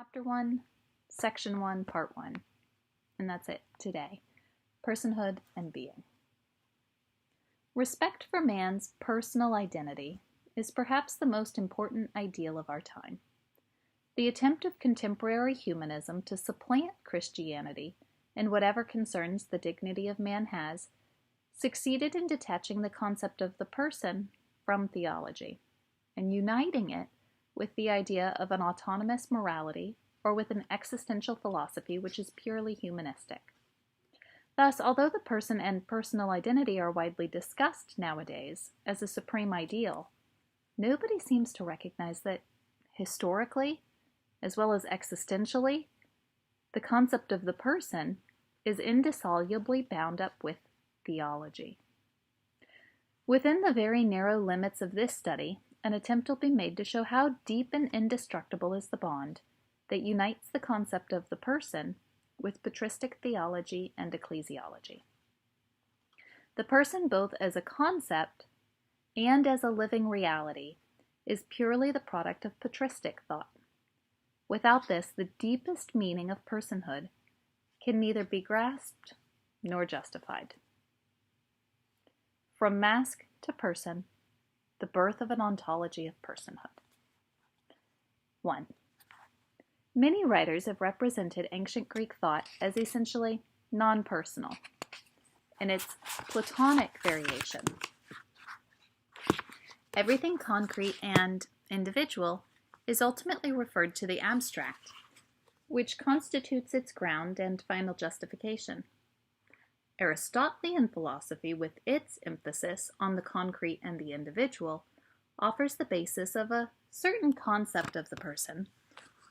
Chapter 1, Section 1, Part 1. And that's it today. Personhood and being. Respect for man's personal identity is perhaps the most important ideal of our time. The attempt of contemporary humanism to supplant Christianity in whatever concerns the dignity of man has succeeded in detaching the concept of the person from theology and uniting it with the idea of an autonomous morality or with an existential philosophy which is purely humanistic. Thus, although the person and personal identity are widely discussed nowadays as a supreme ideal, nobody seems to recognize that historically, as well as existentially, the concept of the person is indissolubly bound up with theology. Within the very narrow limits of this study, an attempt will be made to show how deep and indestructible is the bond that unites the concept of the person with patristic theology and ecclesiology. The person, both as a concept and as a living reality, is purely the product of patristic thought. Without this, the deepest meaning of personhood can neither be grasped nor justified. From mask to person, the birth of an ontology of personhood. 1. Many writers have represented ancient Greek thought as essentially non-personal in its Platonic variation. Everything concrete and individual is ultimately referred to the abstract, which constitutes its ground and final justification. Aristotelian philosophy, with its emphasis on the concrete and the individual, offers the basis of a certain concept of the person,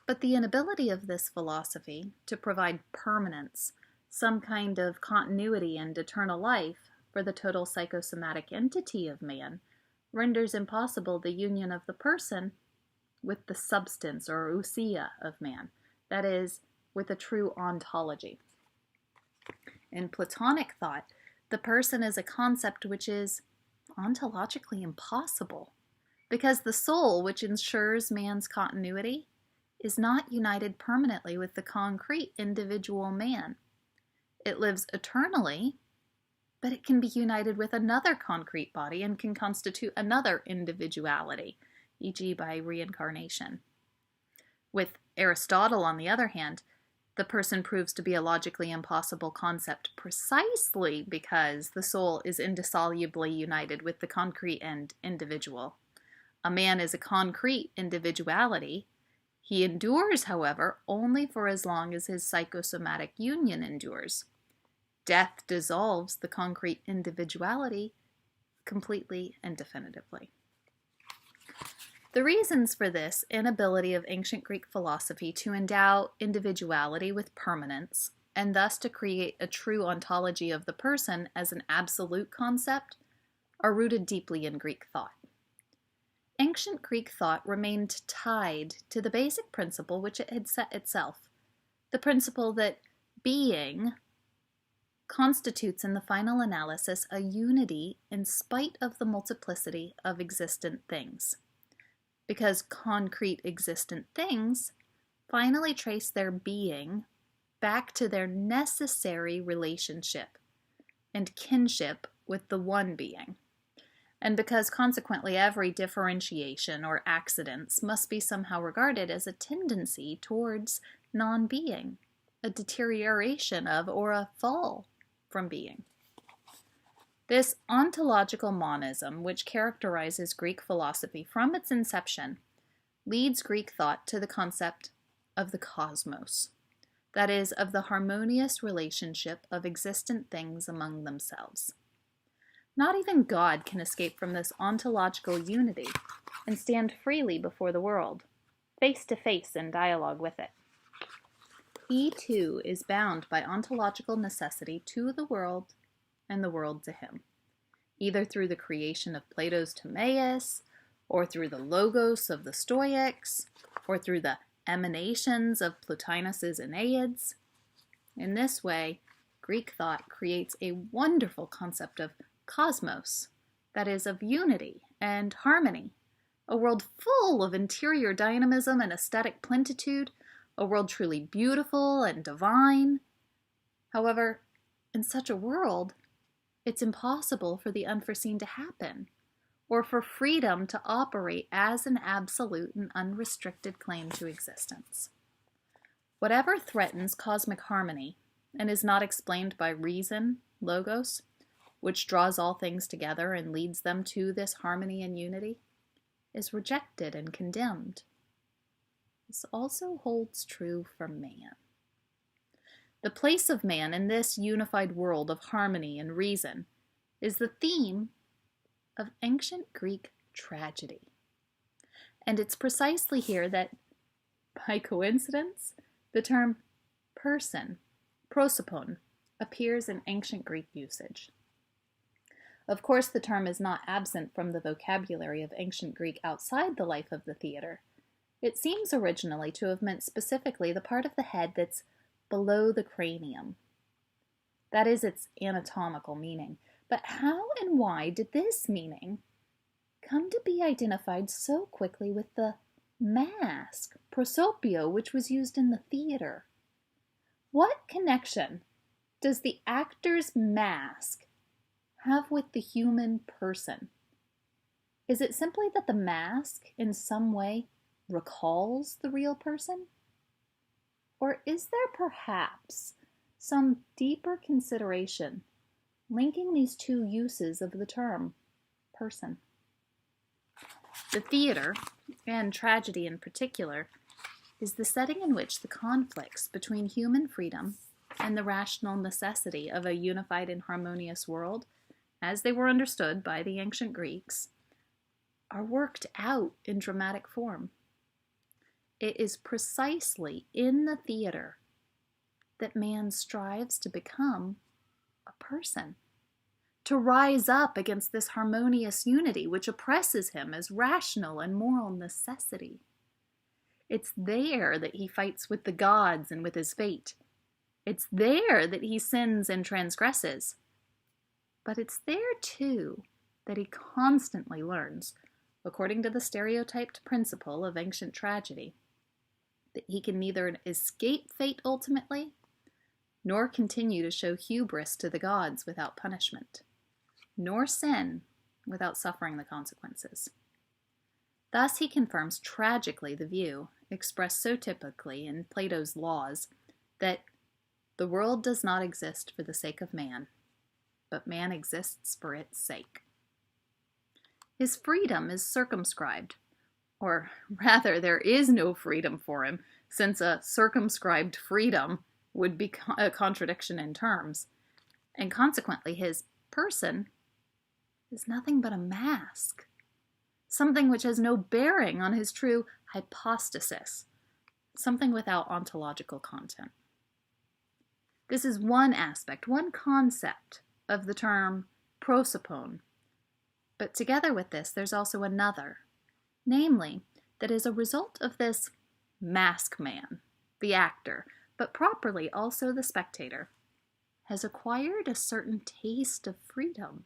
but the inability of this philosophy to provide permanence, some kind of continuity and eternal life for the total psychosomatic entity of man, renders impossible the union of the person with the substance or ousia of man, that is, with a true ontology. In Platonic thought, the person is a concept which is ontologically impossible, because the soul, which ensures man's continuity, is not united permanently with the concrete individual man. It lives eternally, but it can be united with another concrete body and can constitute another individuality, e.g. by reincarnation. With Aristotle, on the other hand, the person proves to be a logically impossible concept precisely because the soul is indissolubly united with the concrete and individual. A man is a concrete individuality. He endures, however, only for as long as his psychosomatic union endures. Death dissolves the concrete individuality completely and definitively. The reasons for this inability of ancient Greek philosophy to endow individuality with permanence, and thus to create a true ontology of the person as an absolute concept, are rooted deeply in Greek thought. Ancient Greek thought remained tied to the basic principle which it had set itself, the principle that being constitutes in the final analysis a unity in spite of the multiplicity of existent things, because concrete existent things finally trace their being back to their necessary relationship and kinship with the one being, and because consequently every differentiation or accidents must be somehow regarded as a tendency towards non-being, a deterioration of or a fall from being. This ontological monism, which characterizes Greek philosophy from its inception, leads Greek thought to the concept of the cosmos, that is, of the harmonious relationship of existent things among themselves. Not even God can escape from this ontological unity and stand freely before the world, face to face in dialogue with it. He, too, is bound by ontological necessity to the world and the world to him, either through the creation of Plato's Timaeus, or through the logos of the Stoics, or through the emanations of Plotinus's Eneids. In this way, Greek thought creates a wonderful concept of cosmos, that is, of unity and harmony, a world full of interior dynamism and aesthetic plenitude, a world truly beautiful and divine. However, in such a world, it's impossible for the unforeseen to happen, or for freedom to operate as an absolute and unrestricted claim to existence. Whatever threatens cosmic harmony and is not explained by reason, logos, which draws all things together and leads them to this harmony and unity, is rejected and condemned. This also holds true for man. The place of man in this unified world of harmony and reason is the theme of ancient Greek tragedy. And it's precisely here that, by coincidence, the term person, prosopon, appears in ancient Greek usage. Of course, the term is not absent from the vocabulary of ancient Greek outside the life of the theater. It seems originally to have meant specifically the part of the head that's below the cranium. That is its anatomical meaning. But how and why did this meaning come to be identified so quickly with the mask, prosopio, which was used in the theater? What connection does the actor's mask have with the human person? Is it simply that the mask in some way recalls the real person? Or is there perhaps some deeper consideration linking these two uses of the term person? The theater, and tragedy in particular, is the setting in which the conflicts between human freedom and the rational necessity of a unified and harmonious world, as they were understood by the ancient Greeks, are worked out in dramatic form. It is precisely in the theater that man strives to become a person, to rise up against this harmonious unity which oppresses him as rational and moral necessity. It's there that he fights with the gods and with his fate. It's there that he sins and transgresses. But it's there, too, that he constantly learns, according to the stereotyped principle of ancient tragedy, that he can neither escape fate ultimately, nor continue to show hubris to the gods without punishment, nor sin without suffering the consequences. Thus he confirms tragically the view, expressed so typically in Plato's Laws, that the world does not exist for the sake of man, but man exists for its sake. His freedom is circumscribed, or rather, there is no freedom for him, since a circumscribed freedom would be a contradiction in terms, and consequently his person is nothing but a mask, something which has no bearing on his true hypostasis, something without ontological content. This is one aspect, one concept of the term prosopon, but together with this there's also another, namely, that as a result of this mask man, the actor, but properly also the spectator, has acquired a certain taste of freedom,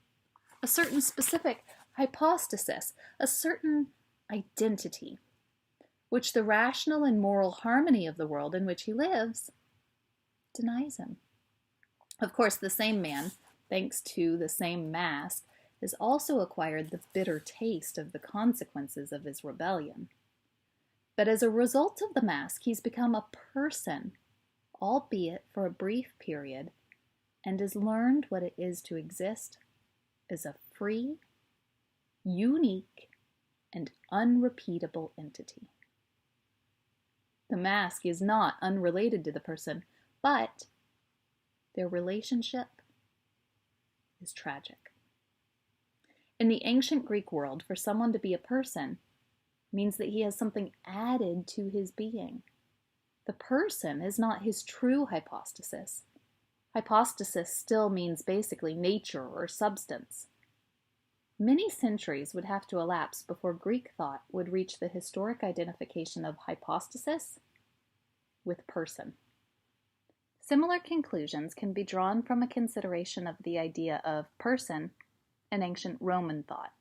a certain specific hypostasis, a certain identity, which the rational and moral harmony of the world in which he lives denies him. Of course, the same man, thanks to the same mask, has also acquired the bitter taste of the consequences of his rebellion. But as a result of the mask, he's become a person, albeit for a brief period, and has learned what it is to exist as a free, unique, and unrepeatable entity. The mask is not unrelated to the person, but their relationship is tragic. In the ancient Greek world, for someone to be a person means that he has something added to his being. The person is not his true hypostasis. Hypostasis still means basically nature or substance. Many centuries would have to elapse before Greek thought would reach the historic identification of hypostasis with person. Similar conclusions can be drawn from a consideration of the idea of person in ancient Roman thought.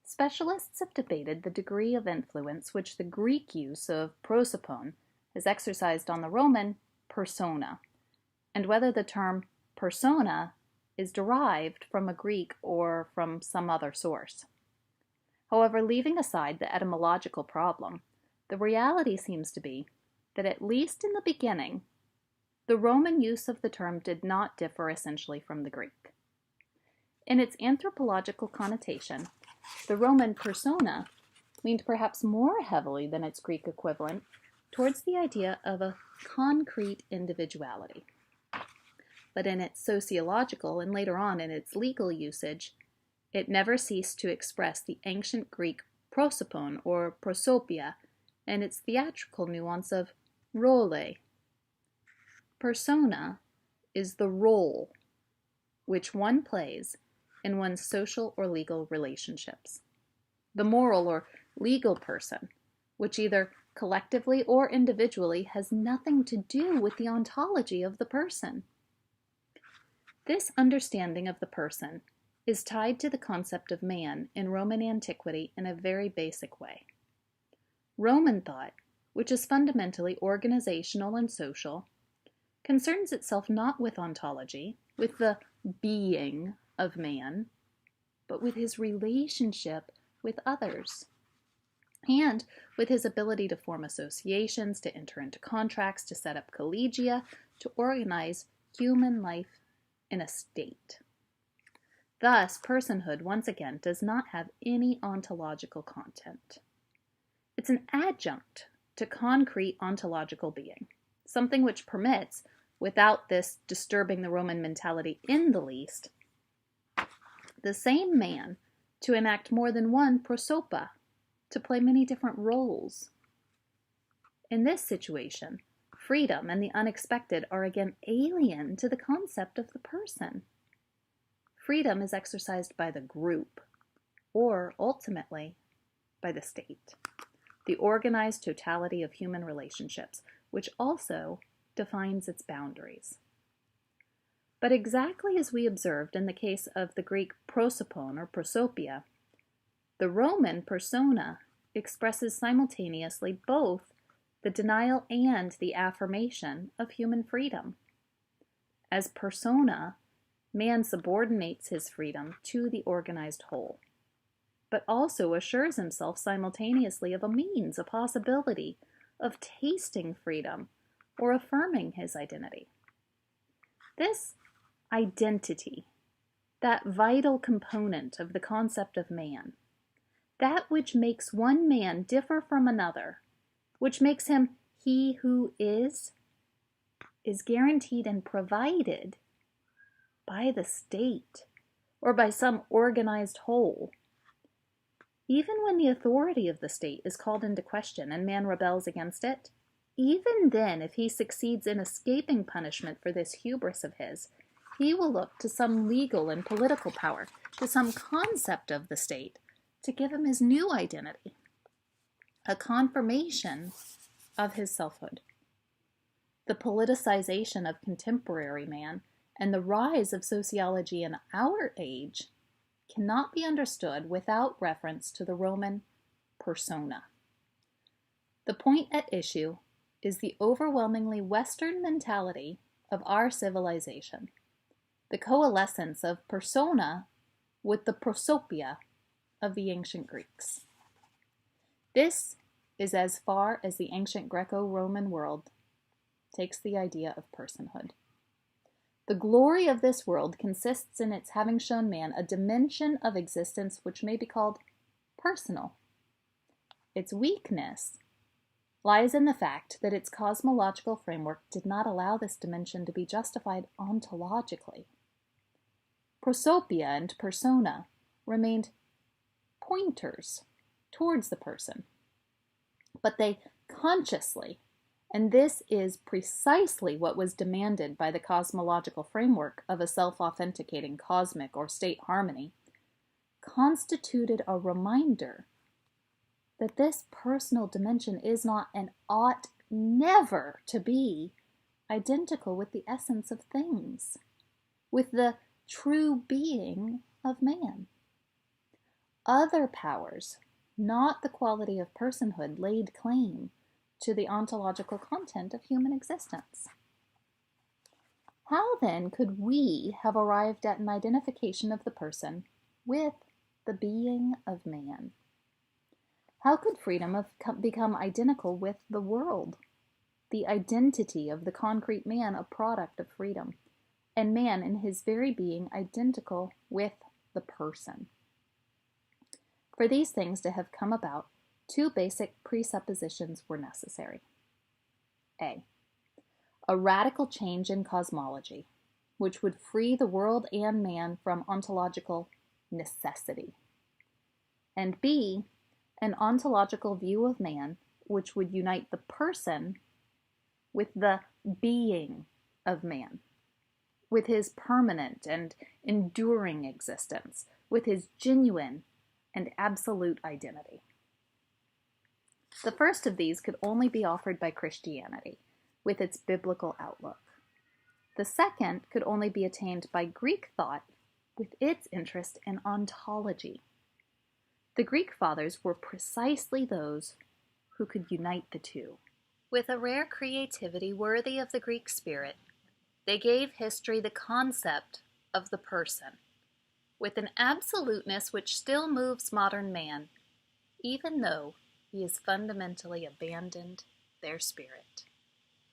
Specialists have debated the degree of influence which the Greek use of prosopon is exercised on the Roman persona, and whether the term persona is derived from a Greek or from some other source. However, leaving aside the etymological problem, the reality seems to be that at least in the beginning, the Roman use of the term did not differ essentially from the Greek. In its anthropological connotation, the Roman persona leaned perhaps more heavily than its Greek equivalent towards the idea of a concrete individuality. But in its sociological and later on in its legal usage, it never ceased to express the ancient Greek prosopon or prosopia and its theatrical nuance of role. Persona is the role which one plays in one's social or legal relationships. The moral or legal person, which either collectively or individually has nothing to do with the ontology of the person. This understanding of the person is tied to the concept of man in Roman antiquity in a very basic way. Roman thought, which is fundamentally organizational and social, concerns itself not with ontology, with the being of man, but with his relationship with others, and with his ability to form associations, to enter into contracts, to set up collegia, to organize human life in a state. Thus, personhood, once again, does not have any ontological content. It's an adjunct to concrete ontological being, something which permits, without this disturbing the Roman mentality in the least, the same man to enact more than one prosopa, to play many different roles. In this situation, freedom and the unexpected are again alien to the concept of the person. Freedom is exercised by the group, or ultimately by the state, the organized totality of human relationships, which also defines its boundaries. But exactly as we observed in the case of the Greek prosopon or prosopia, the Roman persona expresses simultaneously both the denial and the affirmation of human freedom. As persona, man subordinates his freedom to the organized whole, but also assures himself simultaneously of a means, a possibility of tasting freedom or affirming his identity. This identity, that vital component of the concept of man, that which makes one man differ from another, which makes him he who is guaranteed and provided by the state or by some organized whole. Even when the authority of the state is called into question and man rebels against it, even then, if he succeeds in escaping punishment for this hubris of his, he will look to some legal and political power, to some concept of the state, to give him his new identity, a confirmation of his selfhood. The politicization of contemporary man and the rise of sociology in our age cannot be understood without reference to the Roman persona. The point at issue is the overwhelmingly Western mentality of our civilization, the coalescence of persona with the prosopia of the ancient Greeks. This is as far as the ancient Greco-Roman world takes the idea of personhood. The glory of this world consists in its having shown man a dimension of existence which may be called personal. Its weakness lies in the fact that its cosmological framework did not allow this dimension to be justified ontologically. Prosopia and persona remained pointers towards the person, but they consciously, and this is precisely what was demanded by the cosmological framework of a self-authenticating cosmic or state harmony, constituted a reminder that this personal dimension is not and ought never to be identical with the essence of things, with the true being of man. Other powers, not the quality of personhood, laid claim to the ontological content of human existence. How then could we have arrived at an identification of the person with the being of man? How could freedom have become identical with the world, the identity of the concrete man a product of freedom, and man in his very being identical with the person? For these things to have come about, two basic presuppositions were necessary. A radical change in cosmology, which would free the world and man from ontological necessity. And B, an ontological view of man, which would unite the person with the being of man, with his permanent and enduring existence, with his genuine and absolute identity. The first of these could only be offered by Christianity, with its biblical outlook. The second could only be attained by Greek thought, with its interest in ontology. The Greek fathers were precisely those who could unite the two. With a rare creativity worthy of the Greek spirit, they gave history the concept of the person, with an absoluteness which still moves modern man, even though he has fundamentally abandoned their spirit.